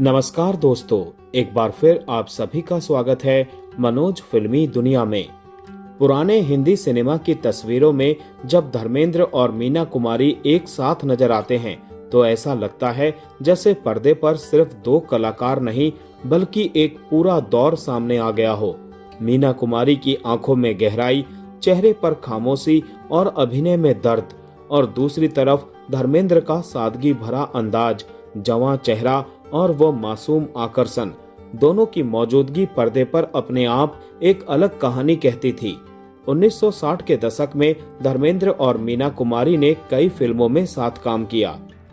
नमस्कार दोस्तों, एक बार फिर आप सभी का स्वागत है मनोज फिल्मी दुनिया में। पुराने हिंदी सिनेमा की तस्वीरों में जब धर्मेंद्र और मीना कुमारी एक साथ नजर आते हैं तो ऐसा लगता है जैसे पर्दे पर सिर्फ दो कलाकार नहीं बल्कि एक पूरा दौर सामने आ गया हो। मीना कुमारी की आंखों में गहराई, चेहरे पर खामोशी और अभिनय में दर्द, और दूसरी तरफ धर्मेंद्र का सादगी भरा अंदाज, जवां चेहरा और वो मासूम आकर्षण, दोनों की मौजूदगी पर्दे पर अपने आप एक अलग कहानी कहती थी। 1960 के दशक में धर्मेंद्र और मीना कुमारी ने कई फिल्मों में साथ काम किया।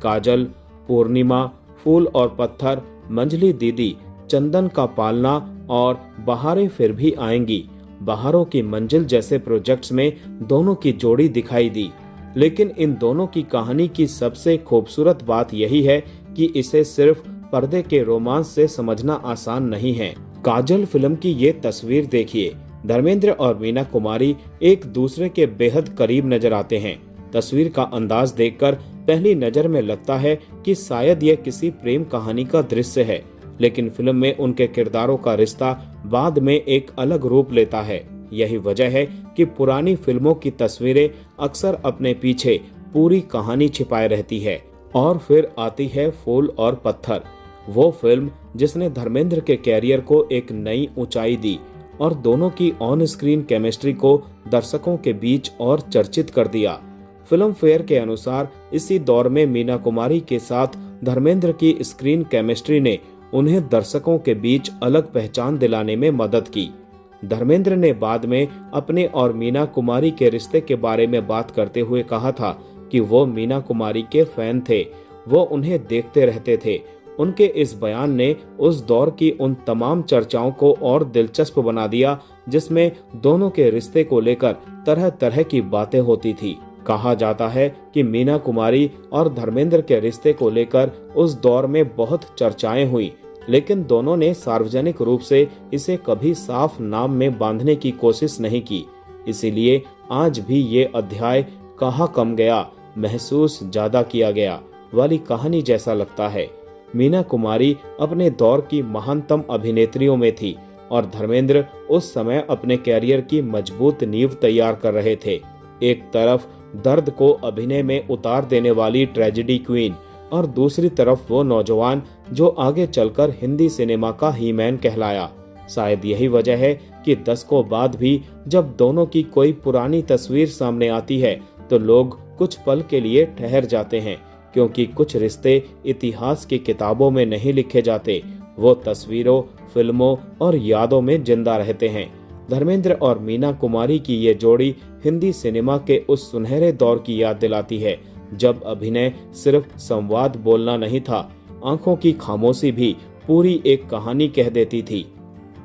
काजल, पूर्णिमा, फूल और पत्थर, मंजली दीदी, चंदन का पालना और बहारें फिर भी आएंगी, बहारों की मंजिल जैसे प्रोजेक्ट्स में दोनों की जोड़ी दिखाई दी। लेकिन इन दोनों की कहानी की सबसे खूबसूरत बात यही है कि इसे सिर्फ पर्दे के रोमांस से समझना आसान नहीं है। काजल फिल्म की ये तस्वीर देखिए। धर्मेंद्र और मीना कुमारी एक दूसरे के बेहद करीब नजर आते हैं। तस्वीर का अंदाज देखकर पहली नजर में लगता है कि शायद यह किसी प्रेम कहानी का दृश्य है, लेकिन फिल्म में उनके किरदारों का रिश्ता बाद में एक अलग रूप लेता है। यही वजह है कि पुरानी फिल्मों की तस्वीरें अक्सर अपने पीछे पूरी कहानी छिपाए रहती है। और फिर आती है फूल और पत्थर, वो फिल्म जिसने धर्मेंद्र के कैरियर को एक नई ऊंचाई दी और दोनों की ऑन स्क्रीन केमिस्ट्री को दर्शकों के बीच और चर्चित कर दिया। फिल्म फेयर के अनुसार इसी दौर में मीना कुमारी के साथ धर्मेंद्र की स्क्रीन केमिस्ट्री ने उन्हें दर्शकों के बीच अलग पहचान दिलाने में मदद की। धर्मेंद्र ने बाद में अपने और मीना कुमारी के रिश्ते के बारे में बात करते हुए कहा था कि वो मीना कुमारी के फैन थे, वो उन्हें देखते रहते थे। उनके इस बयान ने उस दौर की उन तमाम चर्चाओं को और दिलचस्प बना दिया जिसमें दोनों के रिश्ते को लेकर तरह तरह की बातें होती थी। कहा जाता है कि मीना कुमारी और धर्मेंद्र के रिश्ते को लेकर उस दौर में बहुत चर्चाएं हुई, लेकिन दोनों ने सार्वजनिक रूप से इसे कभी साफ नाम में बांधने की कोशिश नहीं की। इसीलिए आज भी ये अध्याय कहा कम गया, महसूस ज्यादा किया गया वाली कहानी जैसा लगता है। मीना कुमारी अपने दौर की महानतम अभिनेत्रियों में थी और धर्मेंद्र उस समय अपने कैरियर की मजबूत नींव तैयार कर रहे थे। एक तरफ दर्द को अभिनय में उतार देने वाली ट्रेजेडी क्वीन और दूसरी तरफ वो नौजवान जो आगे चलकर हिंदी सिनेमा का हीमैन कहलाया। शायद यही वजह है कि दशकों बाद भी जब दोनों की कोई पुरानी तस्वीर सामने आती है तो लोग कुछ पल के लिए ठहर जाते हैं, क्योंकि कुछ रिश्ते इतिहास की किताबों में नहीं लिखे जाते, वो तस्वीरों, फिल्मों और यादों में जिंदा रहते हैं। धर्मेंद्र और मीना कुमारी की ये जोड़ी हिंदी सिनेमा के उस सुनहरे दौर की याद दिलाती है जब अभिनय सिर्फ संवाद बोलना नहीं था, आंखों की खामोशी भी पूरी एक कहानी कह देती थी।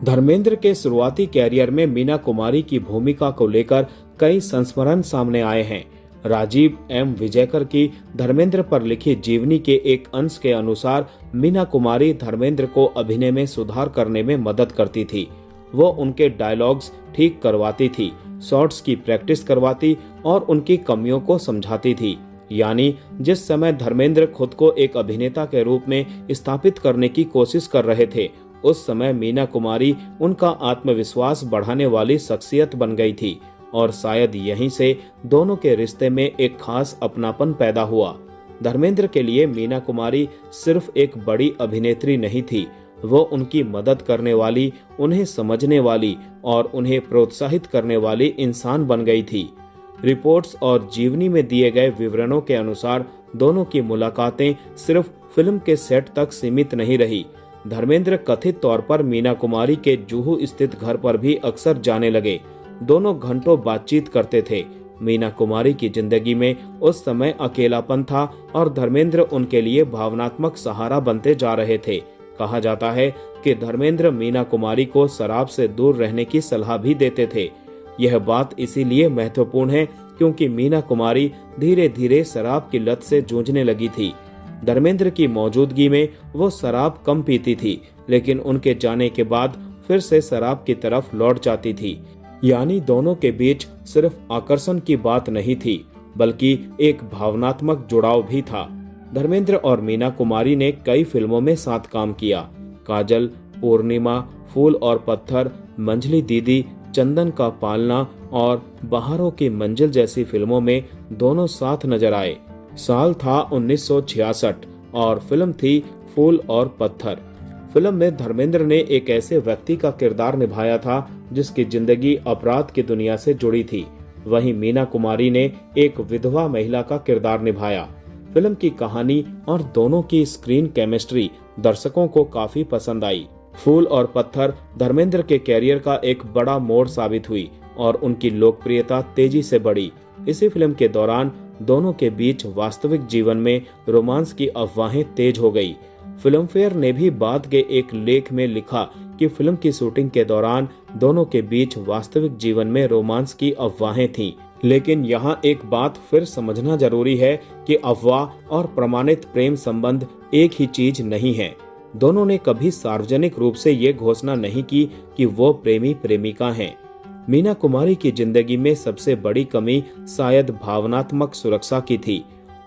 धर्मेंद्र के शुरुआती कैरियर में मीना कुमारी की भूमिका को लेकर कई संस्मरण सामने आए हैं। राजीव एम विजयकर की धर्मेंद्र पर लिखी जीवनी के एक अंश के अनुसार मीना कुमारी धर्मेंद्र को अभिनय में सुधार करने में मदद करती थी। वो उनके डायलॉग्स ठीक करवाती थी, शॉट्स की प्रैक्टिस करवाती और उनकी कमियों को समझाती थी। यानी जिस समय धर्मेंद्र खुद को एक अभिनेता के रूप में स्थापित करने की कोशिश कर रहे थे, उस समय मीना कुमारी उनका आत्मविश्वास बढ़ाने वाली शख्सियत बन गई थी और शायद यहीं से दोनों के रिश्ते में एक खास अपनापन पैदा हुआ। धर्मेंद्र के लिए मीना कुमारी सिर्फ एक बड़ी अभिनेत्री नहीं थी, वो उनकी मदद करने वाली, उन्हें समझने वाली और उन्हें प्रोत्साहित करने वाली इंसान बन गई थी। रिपोर्ट्स और जीवनी में दिए गए विवरणों के अनुसार दोनों की मुलाकातें सिर्फ फिल्म के सेट तक सीमित नहीं रही। धर्मेंद्र कथित तौर पर मीना कुमारी के जुहू स्थित घर पर भी अक्सर जाने लगे। दोनों घंटों बातचीत करते थे। मीना कुमारी की जिंदगी में उस समय अकेलापन था और धर्मेंद्र उनके लिए भावनात्मक सहारा बनते जा रहे थे। कहा जाता है कि धर्मेंद्र मीना कुमारी को शराब से दूर रहने की सलाह भी देते थे। यह बात इसीलिए महत्वपूर्ण है क्योंकि मीना कुमारी धीरे धीरे शराब की लत से जूझने लगी थी। धर्मेंद्र की मौजूदगी में वो शराब कम पीती थी, लेकिन उनके जाने के बाद फिर से शराब की तरफ लौट जाती थी। यानी दोनों के बीच सिर्फ आकर्षण की बात नहीं थी, बल्कि एक भावनात्मक जुड़ाव भी था। धर्मेंद्र और मीना कुमारी ने कई फिल्मों में साथ काम किया। काजल, पूर्णिमा, फूल और पत्थर, मंझली दीदी, चंदन का पालना और बहारों की मंजिल जैसी फिल्मों में दोनों साथ नजर आए। साल था 1966 और फिल्म थी फूल और पत्थर। फिल्म में धर्मेंद्र ने एक ऐसे व्यक्ति का किरदार निभाया था जिसकी जिंदगी अपराध की दुनिया से जुड़ी थी। वहीं मीना कुमारी ने एक विधवा महिला का किरदार निभाया। फिल्म की कहानी और दोनों की स्क्रीन केमिस्ट्री दर्शकों को काफी पसंद आई। फूल और पत्थर धर्मेंद्र के कैरियर का एक बड़ा मोड़ साबित हुई और उनकी लोकप्रियता तेजी से बढ़ी। इसी फिल्म के दौरान दोनों के बीच वास्तविक जीवन में रोमांस की अफवाहें तेज हो गई। फिल्म फेयर ने भी बाद के एक लेख में लिखा कि फिल्म की शूटिंग के दौरान दोनों के बीच वास्तविक जीवन में रोमांस की अफवाहें थीं। लेकिन यहाँ एक बात फिर समझना जरूरी है कि अफवाह और प्रमाणित प्रेम संबंध एक ही चीज नहीं है। दोनों ने कभी सार्वजनिक रूप से ये घोषणा नहीं की कि वो प्रेमी प्रेमिका हैं। मीना कुमारी की जिंदगी में सबसे बड़ी कमी शायद भावनात्मक सुरक्षा की थी।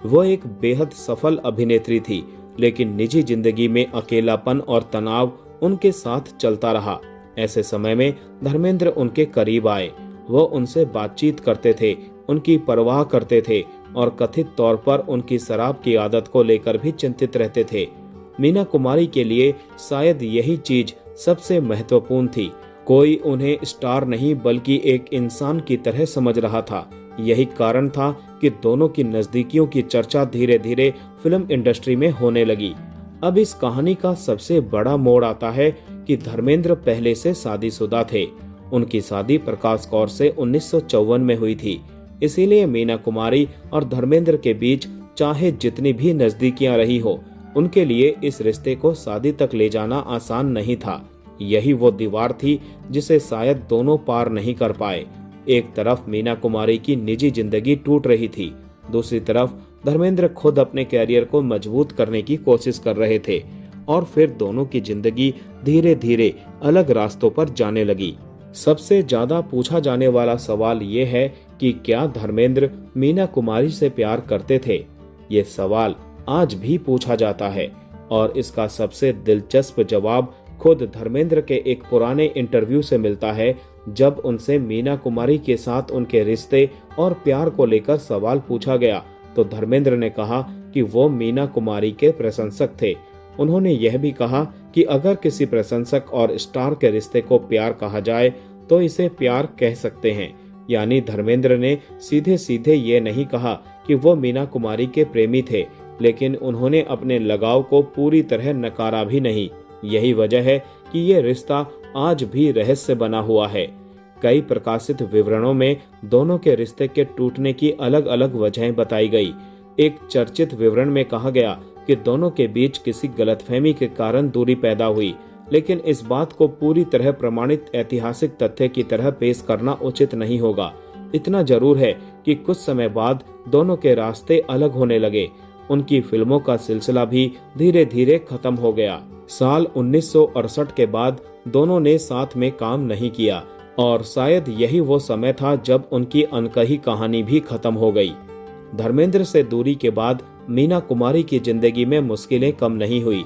वो एक बेहद सफल अभिनेत्री थी, लेकिन निजी जिंदगी में अकेलापन और तनाव उनके साथ चलता रहा। ऐसे समय में धर्मेंद्र उनके करीब आए। वो उनसे बातचीत करते थे, उनकी परवाह करते थे और कथित तौर पर उनकी शराब की आदत को लेकर भी चिंतित रहते थे। मीना कुमारी के लिए शायद यही चीज सबसे महत्वपूर्ण थी। कोई उन्हें स्टार नहीं बल्कि एक इंसान की तरह समझ रहा था। यही कारण था कि दोनों की नजदीकियों की चर्चा धीरे धीरे फिल्म इंडस्ट्री में होने लगी। अब इस कहानी का सबसे बड़ा मोड़ आता है कि धर्मेंद्र पहले से शादीशुदा थे। उनकी शादी प्रकाश कौर से 1954 में हुई थी। इसीलिए मीना कुमारी और धर्मेंद्र के बीच चाहे जितनी भी नजदीकियां रही हो, उनके लिए इस रिश्ते को शादी तक ले जाना आसान नहीं था। यही वो दीवार थी जिसे शायद दोनों पार नहीं कर पाए। एक तरफ मीना कुमारी की निजी जिंदगी टूट रही थी, दूसरी तरफ धर्मेंद्र खुद अपने कैरियर को मजबूत करने की कोशिश कर रहे थे और फिर दोनों की जिंदगी धीरे धीरे अलग रास्तों पर जाने लगी। सबसे ज्यादा पूछा जाने वाला सवाल ये है कि क्या धर्मेंद्र मीना कुमारी से प्यार करते थे। ये सवाल आज भी पूछा जाता है और इसका सबसे दिलचस्प जवाब खुद धर्मेंद्र के एक पुराने इंटरव्यू से मिलता है। जब उनसे मीना कुमारी के साथ उनके रिश्ते और प्यार को लेकर सवाल पूछा गया तो धर्मेंद्र ने कहा कि वो मीना कुमारी के प्रशंसक थे। उन्होंने यह भी कहा कि अगर किसी प्रशंसक और स्टार के रिश्ते को प्यार कहा जाए तो इसे प्यार कह सकते हैं। यानी धर्मेंद्र ने सीधे सीधे ये नहीं कहा कि वो मीना कुमारी के प्रेमी थे, लेकिन उन्होंने अपने लगाव को पूरी तरह नकारा भी नहीं। यही वजह है कि ये रिश्ता आज भी रहस्य बना हुआ है। कई प्रकाशित विवरणों में दोनों के रिश्ते के टूटने की अलग अलग वजहें बताई गई। एक चर्चित विवरण में कहा गया कि दोनों के बीच किसी गलतफहमी के कारण दूरी पैदा हुई, लेकिन इस बात को पूरी तरह प्रमाणित ऐतिहासिक तथ्य की तरह पेश करना उचित नहीं होगा। इतना जरूर है कि कुछ समय बाद दोनों के रास्ते अलग होने लगे। उनकी फिल्मों का सिलसिला भी धीरे धीरे खत्म हो गया। साल 1968 के बाद दोनों ने साथ में काम नहीं किया और शायद यही वो समय था जब उनकी अनकही कहानी भी खत्म हो गई। धर्मेंद्र से दूरी के बाद मीना कुमारी की जिंदगी में मुश्किलें कम नहीं हुई।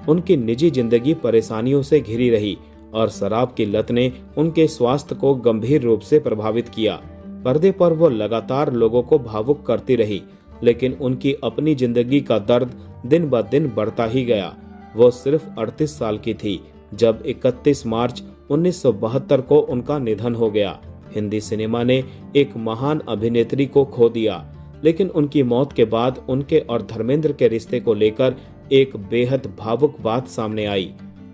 उनकी निजी जिंदगी परेशानियों से घिरी रही और शराब की लत ने उनके स्वास्थ्य को गंभीर रूप से प्रभावित किया। पर्दे पर वो लगातार लोगों को भावुक करती रही, लेकिन उनकी अपनी जिंदगी का दर्द दिन ब दिन बढ़ता ही गया। वो सिर्फ 38 साल की थी जब 31 मार्च 1972 को उनका निधन हो गया। हिंदी सिनेमा ने एक महान अभिनेत्री को खो दिया, लेकिन उनकी मौत के बाद उनके और धर्मेंद्र के रिश्ते को लेकर एक बेहद भावुक बात सामने आई।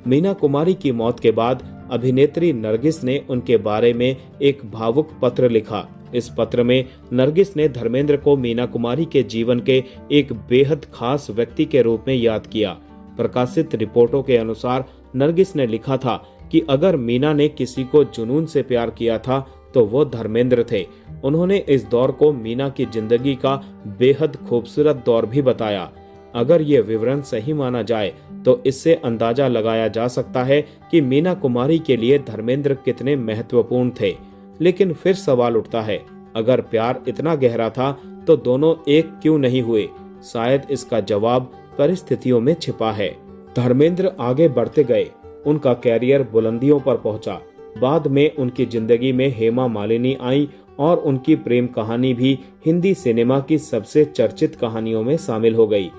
मीना कुमारी की मौत के बाद अभिनेत्री नरगिस ने उनके बारे में एक भावुक पत्र लिखा। इस पत्र में नरगिस ने धर्मेंद्र को मीना कुमारी के जीवन के एक बेहद खास व्यक्ति के रूप में याद किया। प्रकाशित रिपोर्टों के अनुसार नरगिस ने लिखा था कि अगर मीना ने किसी को जुनून से प्यार किया था तो वो धर्मेंद्र थे। उन्होंने इस दौर को मीना की जिंदगी का बेहद खूबसूरत दौर भी बताया। अगर ये विवरण सही माना जाए तो इससे अंदाजा लगाया जा सकता है कि मीना कुमारी के लिए धर्मेंद्र कितने महत्वपूर्ण थे। लेकिन फिर सवाल उठता है, अगर प्यार इतना गहरा था तो दोनों एक क्यों नहीं हुए? शायद इसका जवाब परिस्थितियों में छिपा है। धर्मेंद्र आगे बढ़ते गए, उनका कैरियर बुलंदियों पर पहुंचा। बाद में उनकी जिंदगी में हेमा मालिनी आई और उनकी प्रेम कहानी भी हिंदी सिनेमा की सबसे चर्चित कहानियों में शामिल हो गई।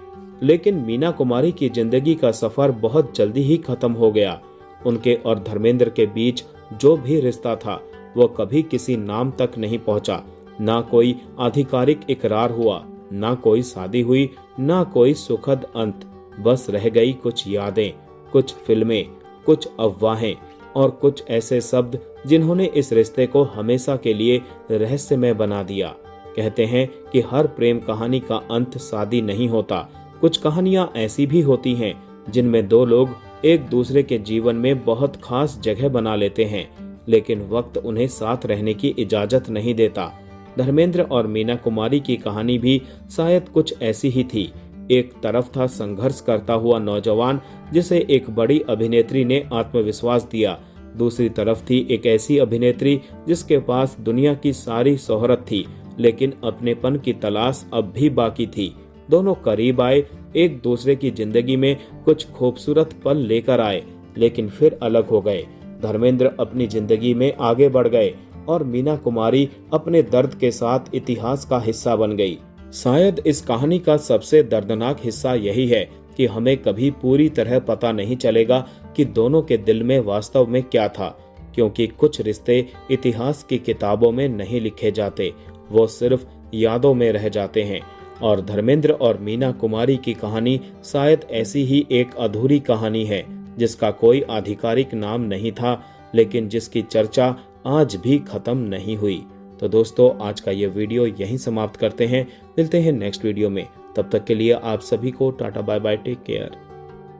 लेकिन मीना कुमारी की जिंदगी का सफर बहुत जल्दी ही खत्म हो गया। उनके और धर्मेंद्र के बीच जो भी रिश्ता था वो कभी किसी नाम तक नहीं पहुंचा। ना कोई आधिकारिक इकरार हुआ, ना कोई शादी हुई, ना कोई सुखद अंत। बस रह गई कुछ यादें, कुछ फिल्में, कुछ अफवाहें और कुछ ऐसे शब्द जिन्होंने इस रिश्ते को हमेशा के लिए रहस्यमय बना दिया। कहते हैं कि हर प्रेम कहानी का अंत शादी नहीं होता। कुछ कहानियां ऐसी भी होती हैं जिनमें दो लोग एक दूसरे के जीवन में बहुत खास जगह बना लेते हैं, लेकिन वक्त उन्हें साथ रहने की इजाजत नहीं देता। धर्मेंद्र और मीना कुमारी की कहानी भी शायद कुछ ऐसी ही थी। एक तरफ था संघर्ष करता हुआ नौजवान जिसे एक बड़ी अभिनेत्री ने आत्मविश्वास दिया, दूसरी तरफ थी एक ऐसी अभिनेत्री जिसके पास दुनिया की सारी शोहरत थी, लेकिन अपनेपन की तलाश अब भी बाकी थी। दोनों करीब आए, एक दूसरे की जिंदगी में कुछ खूबसूरत पल लेकर आए, लेकिन फिर अलग हो गए। धर्मेंद्र अपनी जिंदगी में आगे बढ़ गए और मीना कुमारी अपने दर्द के साथ इतिहास का हिस्सा बन गई। शायद इस कहानी का सबसे दर्दनाक हिस्सा यही है कि हमें कभी पूरी तरह पता नहीं चलेगा कि दोनों के दिल में वास्तव में क्या था, क्योंकि कुछ रिश्ते इतिहास की किताबों में नहीं लिखे जाते, वो सिर्फ यादों में रह जाते हैं। और धर्मेंद्र और मीना कुमारी की कहानी शायद ऐसी ही एक अधूरी कहानी है जिसका कोई आधिकारिक नाम नहीं था, लेकिन जिसकी चर्चा आज भी खत्म नहीं हुई। तो दोस्तों, आज का ये वीडियो यहीं समाप्त करते हैं। मिलते हैं नेक्स्ट वीडियो में। तब तक के लिए आप सभी को tata bye bye, take care.